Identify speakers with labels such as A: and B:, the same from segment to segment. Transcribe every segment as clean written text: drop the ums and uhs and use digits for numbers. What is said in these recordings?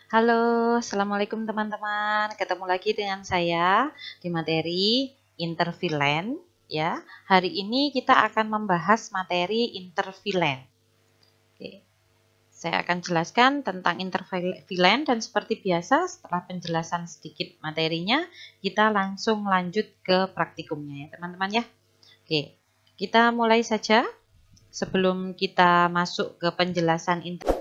A: Halo, assalamualaikum teman-teman. Ketemu lagi dengan saya di materi intervilen. Ya, hari ini kita akan membahas materi intervilen. Oke, saya akan jelaskan tentang intervilen dan seperti biasa setelah penjelasan sedikit materinya, kita langsung lanjut ke praktikumnya ya teman-teman ya. Oke, kita mulai saja sebelum kita masuk ke penjelasan intervilennya.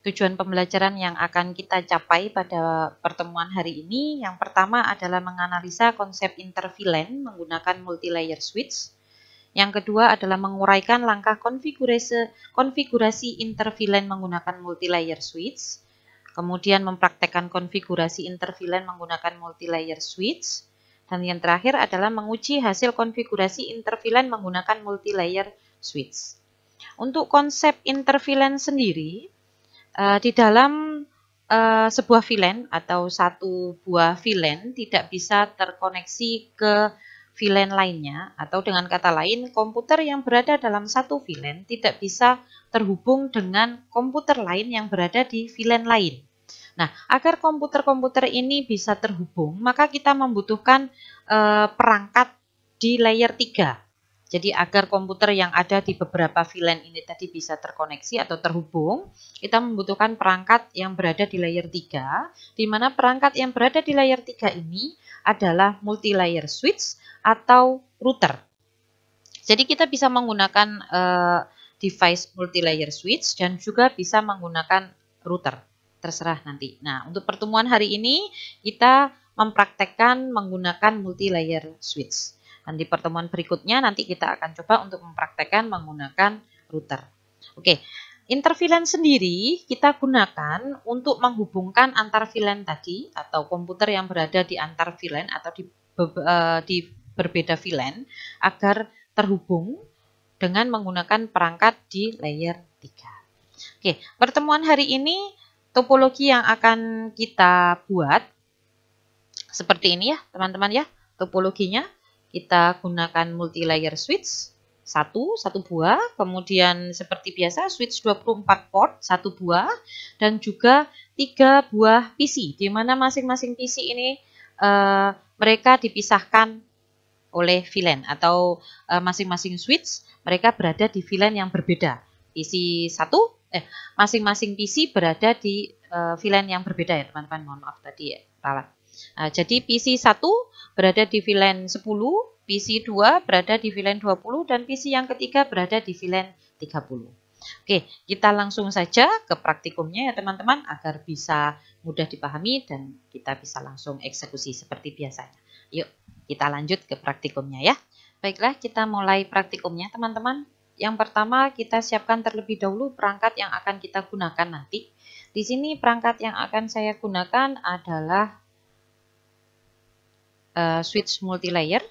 A: Tujuan pembelajaran yang akan kita capai pada pertemuan hari ini, yang pertama adalah menganalisa konsep intervilen menggunakan multilayer switch. Yang kedua adalah menguraikan langkah konfigurasi intervilen menggunakan multilayer switch. Kemudian mempraktekkan konfigurasi intervilen menggunakan multilayer switch. Dan yang terakhir adalah menguji hasil konfigurasi intervilen menggunakan multilayer switch. Untuk konsep intervilen sendiri, di dalam sebuah VLAN atau satu buah VLAN tidak bisa terkoneksi ke VLAN lainnya, atau dengan kata lain komputer yang berada dalam satu VLAN tidak bisa terhubung dengan komputer lain yang berada di VLAN lain. Nah, agar komputer-komputer ini bisa terhubung, maka kita membutuhkan perangkat di layer 3. Jadi agar komputer yang ada di beberapa VLAN ini tadi bisa terkoneksi atau terhubung, kita membutuhkan perangkat yang berada di layer 3, di mana perangkat yang berada di layer 3 ini adalah multi-layer switch atau router. Jadi kita bisa menggunakan device multi-layer switch dan juga bisa menggunakan router. Terserah nanti. Nah, untuk pertemuan hari ini kita mempraktekkan menggunakan multi-layer switch. Dan di pertemuan berikutnya nanti kita akan coba untuk mempraktekkan menggunakan router. Oke, intervilen sendiri kita gunakan untuk menghubungkan antar VLAN tadi atau komputer yang berada di antar VLAN atau di berbeda VLAN agar terhubung dengan menggunakan perangkat di layer 3. Oke, pertemuan hari ini topologi yang akan kita buat seperti ini ya teman-teman ya. Topologinya kita gunakan multi-layer switch satu buah, kemudian seperti biasa switch 24 port satu buah, dan juga 3 buah PC, di mana masing-masing PC ini mereka dipisahkan oleh VLAN atau masing-masing switch mereka berada di VLAN yang berbeda. Masing-masing PC berada di VLAN yang berbeda ya teman-teman. Mohon maaf tadi ya, ralat. Jadi PC 1 berada di VLAN 10, PC 2 berada di VLAN 20, dan PC yang ketiga berada di VLAN 30. Oke, kita langsung saja ke praktikumnya ya teman-teman, agar bisa mudah dipahami dan kita bisa langsung eksekusi seperti biasanya. Yuk, kita lanjut ke praktikumnya ya. Baiklah, kita mulai praktikumnya teman-teman. Yang pertama kita siapkan terlebih dahulu perangkat yang akan kita gunakan nanti. Di sini perangkat yang akan saya gunakan adalah switch multilayer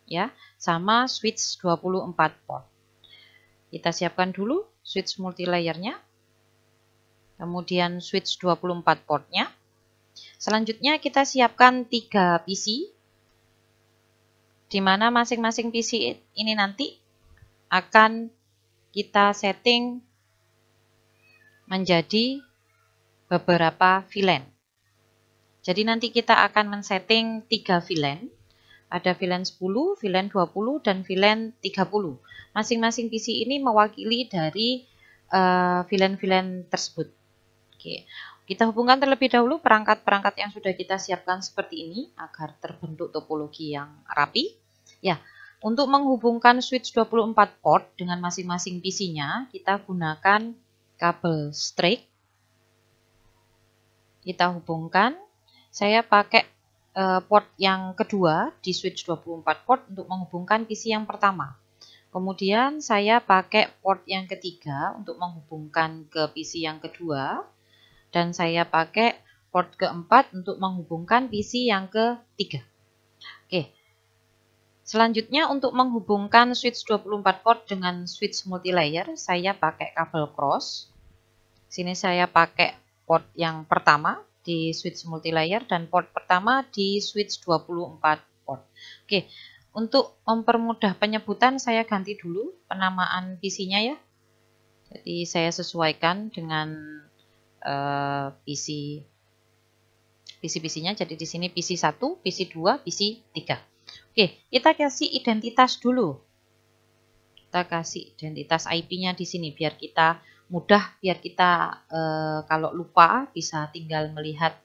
A: ya, sama switch 24 port. Kita siapkan dulu switch multilayernya, kemudian switch 24 portnya. Selanjutnya kita siapkan 3 PC, di mana masing-masing PC ini nanti akan kita setting menjadi beberapa VLAN. Jadi nanti kita akan men-setting 3 VLAN. Ada VLAN 10, VLAN 20, dan VLAN 30. Masing-masing PC ini mewakili dari VLAN-VLAN tersebut. Oke, kita hubungkan terlebih dahulu perangkat-perangkat yang sudah kita siapkan seperti ini agar terbentuk topologi yang rapi. Ya, untuk menghubungkan switch 24 port dengan masing-masing PC-nya, kita gunakan kabel straight. Kita hubungkan. Saya pakai port yang kedua di switch 24 port untuk menghubungkan PC yang pertama. Kemudian saya pakai port yang ketiga untuk menghubungkan ke PC yang kedua. Dan saya pakai port keempat untuk menghubungkan PC yang ketiga. Oke. Selanjutnya untuk menghubungkan switch 24 port dengan switch multilayer, saya pakai kabel cross. Sini saya pakai port yang pertama di switch multilayer dan port pertama di switch 24 port. Oke, Untuk mempermudah penyebutan, saya ganti dulu penamaan PC-nya ya. Jadi saya sesuaikan dengan PC-nya. Jadi di sini PC 1, PC 2, PC 3. Oke, kita kasih identitas dulu. Kita kasih identitas IP-nya di sini biar kita mudah, biar kita kalau lupa bisa tinggal melihat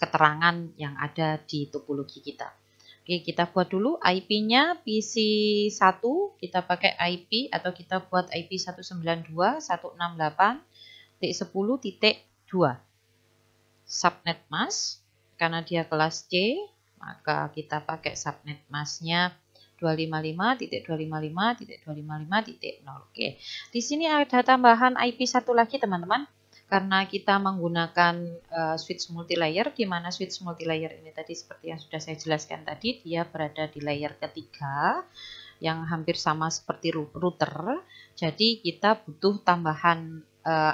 A: keterangan yang ada di topologi kita. Oke, kita buat dulu IP-nya PC 1, kita pakai IP atau kita buat IP 192.168.10.2. Subnet mask, karena dia kelas C, maka kita pakai subnet masknya 255.255.255.0. Oke, di sini ada tambahan IP satu lagi teman-teman. Karena kita menggunakan switch multilayer, di mana switch multilayer ini tadi seperti yang sudah saya jelaskan tadi, dia berada di layer ketiga yang hampir sama seperti router. Jadi kita butuh tambahan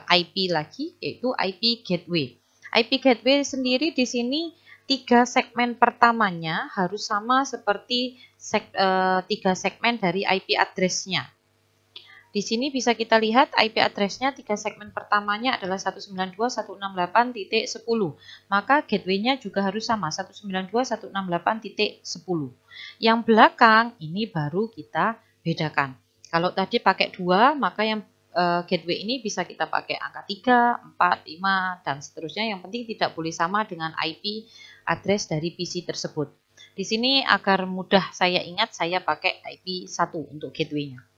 A: IP lagi, yaitu IP gateway. IP gateway sendiri di sini 3 segmen pertamanya harus sama seperti 3 segmen dari IP address-nya. Di sini bisa kita lihat IP address-nya 3 segmen pertamanya adalah 192.168.10. Maka gateway-nya juga harus sama 192.168.10. Yang belakang ini baru kita bedakan. Kalau tadi pakai 2, maka yang gateway ini bisa kita pakai angka 3, 4, 5, dan seterusnya. Yang penting tidak boleh sama dengan IP address dari PC tersebut. Di sini agar mudah saya ingat, saya pakai IP 1 untuk gateway-nya.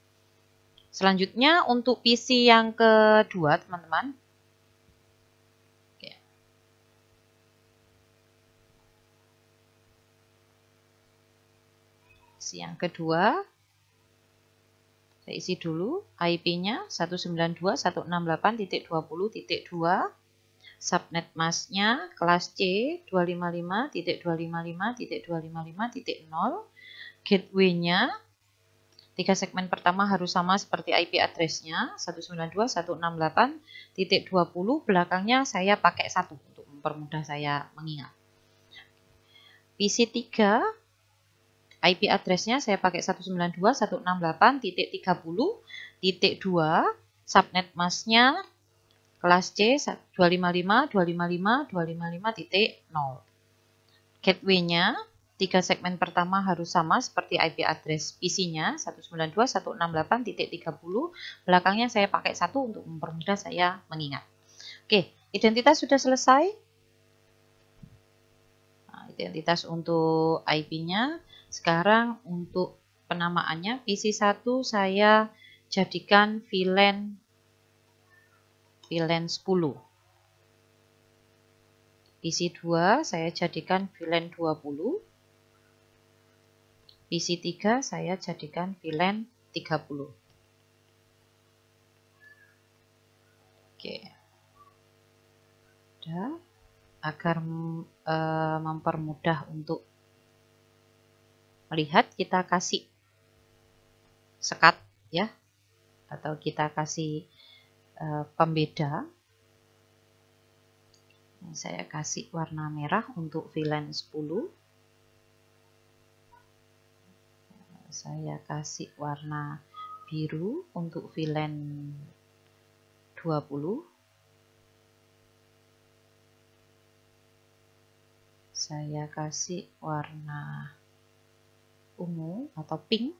A: Selanjutnya untuk PC yang kedua teman-teman. PC yang kedua, saya isi dulu IP-nya 192.168.20.2, subnet masknya kelas C 255.255.255.0, gateway-nya 3 segmen pertama harus sama seperti IP address-nya 192.168.20, belakangnya saya pakai 1 untuk mempermudah saya mengingat. PC 3 IP address-nya saya pakai 192.168.30.2, subnet mask-nya kelas C 255.255.255.0. Gateway-nya 3 segmen pertama harus sama seperti IP address PC-nya 192.168.30, belakangnya saya pakai 1 untuk mempermudah saya mengingat. Oke, identitas sudah selesai. Nah, identitas untuk IP-nya. Sekarang untuk penamaannya, PC 1 saya jadikan VLAN 10. PC 2 saya jadikan VLAN 20. PC 3 saya jadikan VLAN 30. Oke. Udah. Agar mempermudah untuk melihat, kita kasih sekat ya, atau kita kasih pembeda. Saya kasih warna merah untuk VLAN 10. Saya kasih warna biru untuk VLAN 20. Saya kasih warna ungu atau pink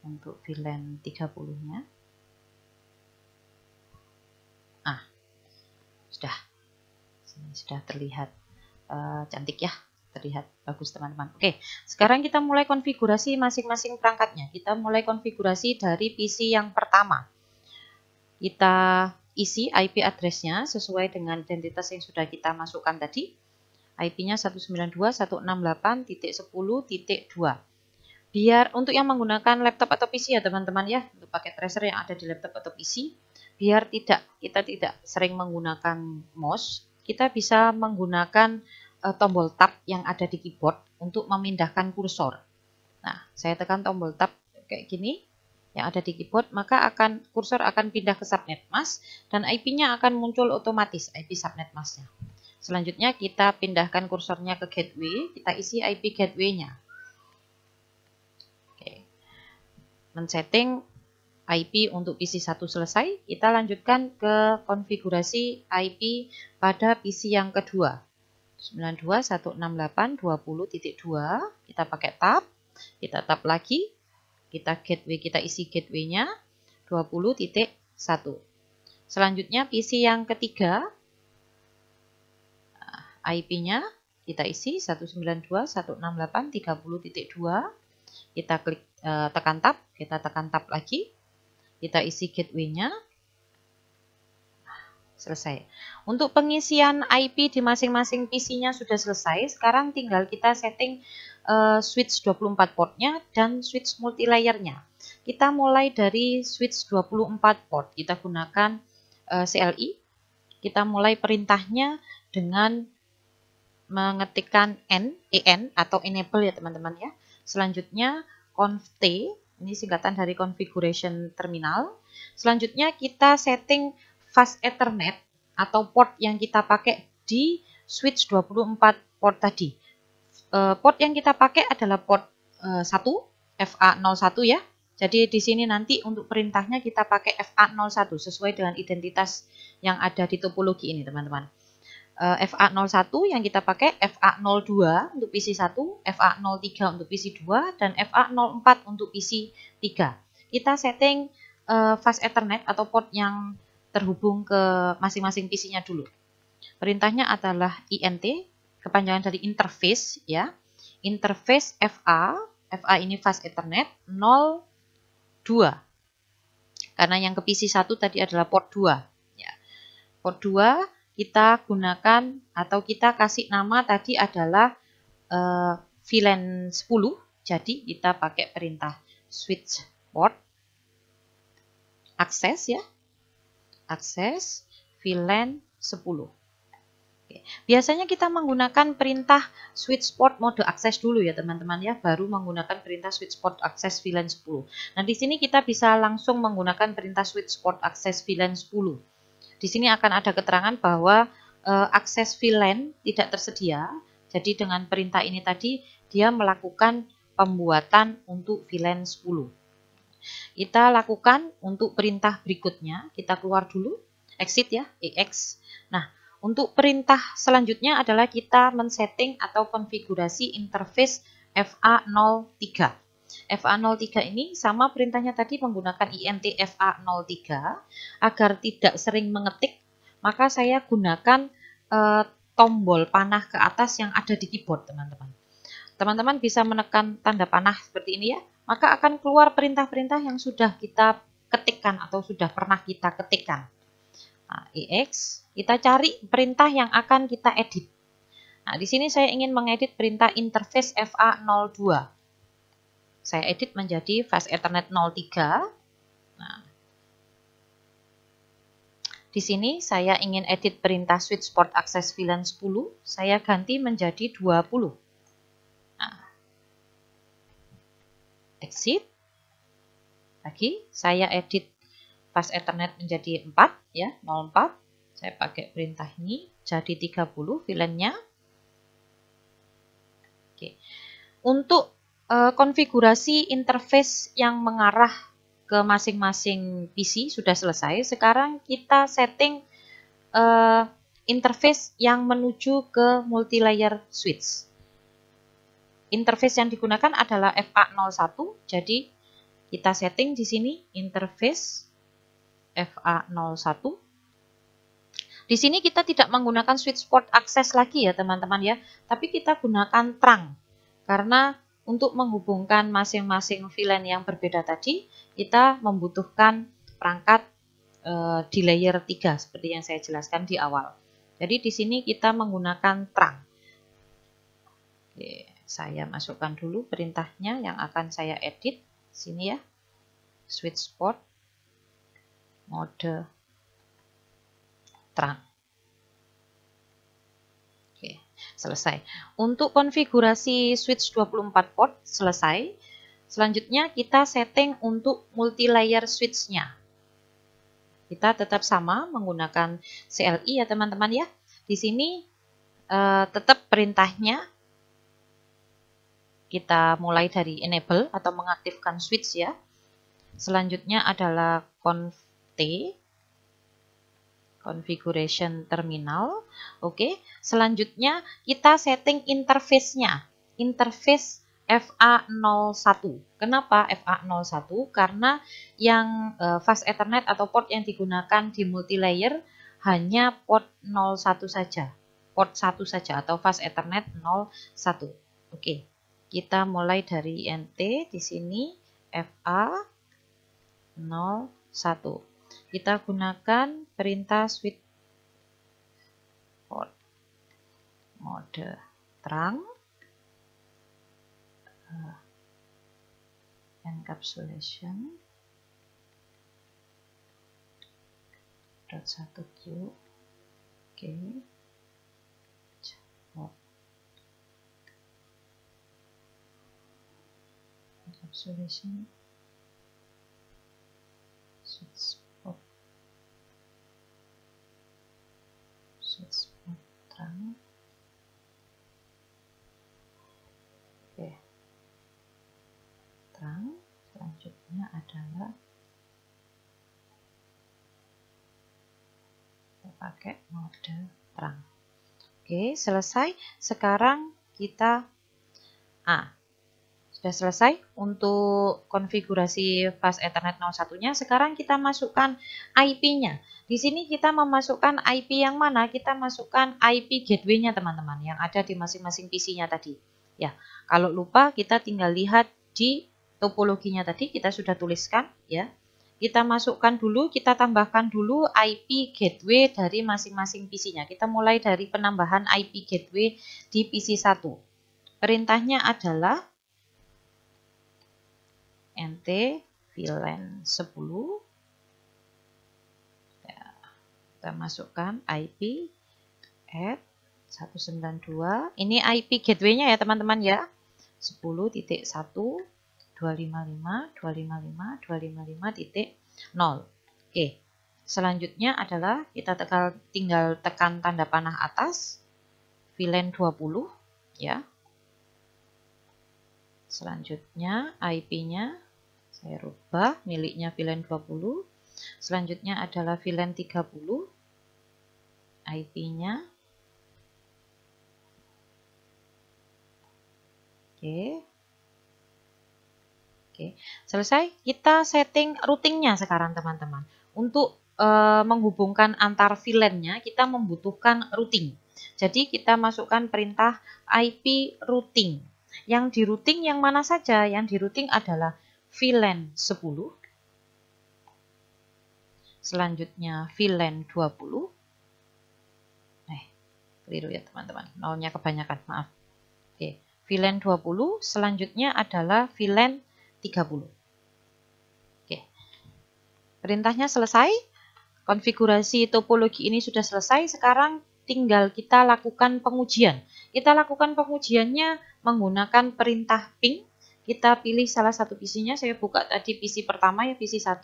A: untuk VLAN 30-nya. Sudah terlihat cantik ya, terlihat bagus teman-teman. Oke, sekarang kita mulai konfigurasi masing-masing perangkatnya. Kita mulai konfigurasi dari PC yang pertama. Kita isi IP address-nya sesuai dengan identitas yang sudah kita masukkan tadi. IP-nya 192.168.10.2. Biar untuk yang menggunakan laptop atau PC ya teman-teman ya, untuk paket tracer yang ada di laptop atau PC, biar kita tidak sering menggunakan mouse, kita bisa menggunakan tombol tab yang ada di keyboard untuk memindahkan kursor. Nah, saya tekan tombol tab kayak gini yang ada di keyboard, maka kursor akan pindah ke subnet mask dan IP-nya akan muncul otomatis, IP subnet mask-nya. Selanjutnya kita pindahkan kursornya ke gateway, kita isi IP gateway-nya. Men-setting IP untuk PC1 selesai, kita lanjutkan ke konfigurasi IP pada PC yang kedua. 92.168.20.2, kita pakai tab, kita tab lagi, kita isi gateway-nya 20.1. Selanjutnya PC yang ketiga, IP-nya kita isi 192.168.30.2, kita klik tekan tab, kita tekan tab lagi, kita isi gateway-nya, selesai. Untuk pengisian IP di masing-masing PC-nya sudah selesai. Sekarang tinggal kita setting switch 24 portnya dan switch multilayer-nya. Kita mulai dari switch 24 port. Kita gunakan CLI. Kita mulai perintahnya dengan mengetikkan EN atau enable ya teman-teman ya. Selanjutnya conft, ini singkatan dari configuration terminal. Selanjutnya kita setting fast Ethernet atau port yang kita pakai di switch 24 port tadi. Port yang kita pakai adalah port 1 FA01 ya. Jadi di sini nanti untuk perintahnya kita pakai FA01 sesuai dengan identitas yang ada di topologi ini teman-teman. FA01 yang kita pakai FA02 untuk PC1, FA03 untuk PC2, dan FA04 untuk PC3. Kita setting fast Ethernet atau port yang terhubung ke masing-masing PC-nya dulu. Perintahnya adalah INT, kepanjangan dari interface ya. Interface FA ini fast Ethernet 02. Karena yang ke PC1 tadi adalah port 2 ya. Port 2 kita gunakan atau kita kasih nama tadi adalah VLAN 10. Jadi kita pakai perintah switch port akses ya. Akses VLAN 10. Oke. Biasanya kita menggunakan perintah switch port mode akses dulu ya teman-teman ya, baru menggunakan perintah switch port akses VLAN 10. Nah, di sini kita bisa langsung menggunakan perintah switch port akses VLAN 10. Di sini akan ada keterangan bahwa akses VLAN tidak tersedia. Jadi dengan perintah ini tadi dia melakukan pembuatan untuk VLAN 10. Kita lakukan untuk perintah berikutnya, kita keluar dulu, exit ya, EX. Nah, untuk perintah selanjutnya adalah kita men-setting atau konfigurasi interface FA03. FA03 ini sama perintahnya tadi menggunakan INT FA03. Agar tidak sering mengetik, maka saya gunakan tombol panah ke atas yang ada di keyboard teman-teman. Teman-teman bisa menekan tanda panah seperti ini ya, maka akan keluar perintah-perintah yang sudah kita ketikkan atau sudah pernah kita ketikkan. Nah, EX, kita cari perintah yang akan kita edit. Nah, di sini saya ingin mengedit perintah interface FA02. Saya edit menjadi fast Ethernet 03. Nah, di sini saya ingin edit perintah switch port access VLAN 10, saya ganti menjadi 20. Exit. Lagi saya edit fast Ethernet menjadi 4 ya, 04. Saya pakai perintah ini jadi 30 VLAN-nya. Oke. Untuk konfigurasi interface yang mengarah ke masing-masing PC sudah selesai. Sekarang kita setting interface yang menuju ke multilayer switch. Interface yang digunakan adalah FA01, jadi kita setting di sini interface FA01. Di sini kita tidak menggunakan switch port akses lagi ya teman-teman ya, tapi kita gunakan trunk. Karena untuk menghubungkan masing-masing VLAN yang berbeda tadi, kita membutuhkan perangkat di layer 3 seperti yang saya jelaskan di awal. Jadi di sini kita menggunakan trunk. Oke. Saya masukkan dulu perintahnya yang akan saya edit. Sini ya. Switch port mode trunk. Oke, selesai. Untuk konfigurasi switch 24 port selesai. Selanjutnya kita setting untuk multilayer switch-nya. Kita tetap sama menggunakan CLI ya teman-teman ya. Di sini tetap perintahnya kita mulai dari enable atau mengaktifkan switch ya. Selanjutnya adalah conf T, configuration terminal. Oke, selanjutnya kita setting interface-nya. Interface FA01. Kenapa FA01? Karena yang fast Ethernet atau port yang digunakan di multilayer hanya port 01 saja. Port 1 saja atau fast Ethernet 01. Oke, kita mulai dari NT di sini FA01. Kita gunakan perintah switch port mode terang, encapsulation .1Q. Oke, encapsulation switch port terang. Oke, terang. Selanjutnya adalah kita pakai mode terang. Oke, selesai. Sekarang kita sudah selesai untuk konfigurasi fast Ethernet 01-nya. Sekarang kita masukkan IP-nya. Di sini kita memasukkan IP yang mana? Kita masukkan IP gateway-nya teman-teman yang ada di masing-masing PC-nya tadi. Ya, kalau lupa kita tinggal lihat di topologinya tadi kita sudah tuliskan ya. Kita masukkan dulu, kita tambahkan dulu IP gateway dari masing-masing PC-nya. Kita mulai dari penambahan IP gateway di PC 1. Perintahnya adalah NT VLAN 10. Ya, kita masukkan IP add 192. Ini IP gateway-nya ya teman-teman ya. 10.1.255.255.255.0. Oke. Selanjutnya adalah kita tinggal tekan tanda panah atas VLAN 20 ya. Selanjutnya IP-nya saya rubah miliknya VLAN 20. Selanjutnya adalah VLAN 30. IP-nya. Oke. Selesai. Kita setting routingnya sekarang teman-teman. Untuk menghubungkan antar VLAN-nya kita membutuhkan routing. Jadi kita masukkan perintah IP routing. Yang di routing yang mana saja? Yang di routing adalah VLAN 10. Selanjutnya VLAN 20. Keliru ya teman-teman. Nolnya kebanyakan, maaf. Oke. VLAN 20. Selanjutnya adalah VLAN 30. Oke. Perintahnya selesai. Konfigurasi topologi ini sudah selesai. Sekarang tinggal kita lakukan pengujian. Kita lakukan pengujiannya menggunakan perintah ping. Kita pilih salah satu PC-nya. Saya buka tadi PC pertama ya, PC 1.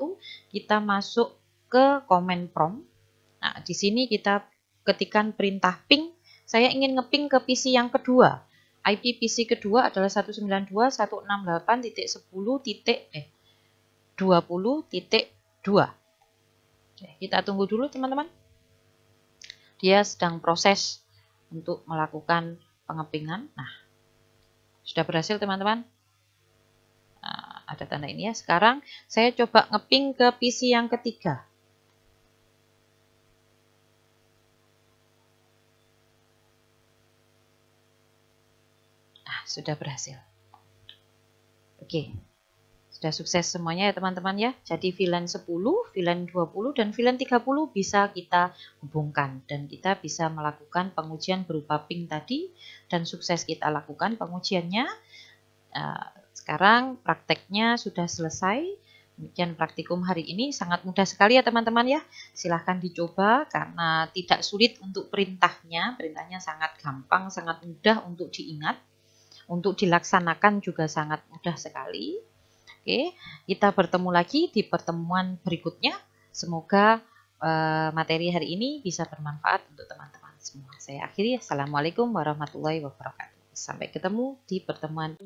A: Kita masuk ke command prompt. Nah, di sini kita ketikkan perintah ping. Saya ingin ngeping ke PC yang kedua. IP PC kedua adalah 192.168.10.20.2. Kita tunggu dulu teman-teman. Dia sedang proses untuk melakukan pengepingan. Nah, sudah berhasil teman-teman. Nah, ada tanda ini ya. Sekarang saya coba ngeping ke PC yang ketiga. Nah, sudah berhasil. Oke. Sudah sukses semuanya ya teman-teman ya. Jadi VLAN 10, VLAN 20, dan VLAN 30 bisa kita hubungkan. Dan kita bisa melakukan pengujian berupa ping tadi. Dan sukses kita lakukan pengujiannya. Sekarang prakteknya sudah selesai. Demikian praktikum hari ini. Sangat mudah sekali ya teman-teman ya. Silahkan dicoba karena tidak sulit untuk perintahnya. Perintahnya sangat gampang, sangat mudah untuk diingat. Untuk dilaksanakan juga sangat mudah sekali. Oke, kita bertemu lagi di pertemuan berikutnya. Semoga materi hari ini bisa bermanfaat untuk teman-teman semua. Saya akhiri. Assalamualaikum warahmatullahi wabarakatuh. Sampai ketemu di pertemuan.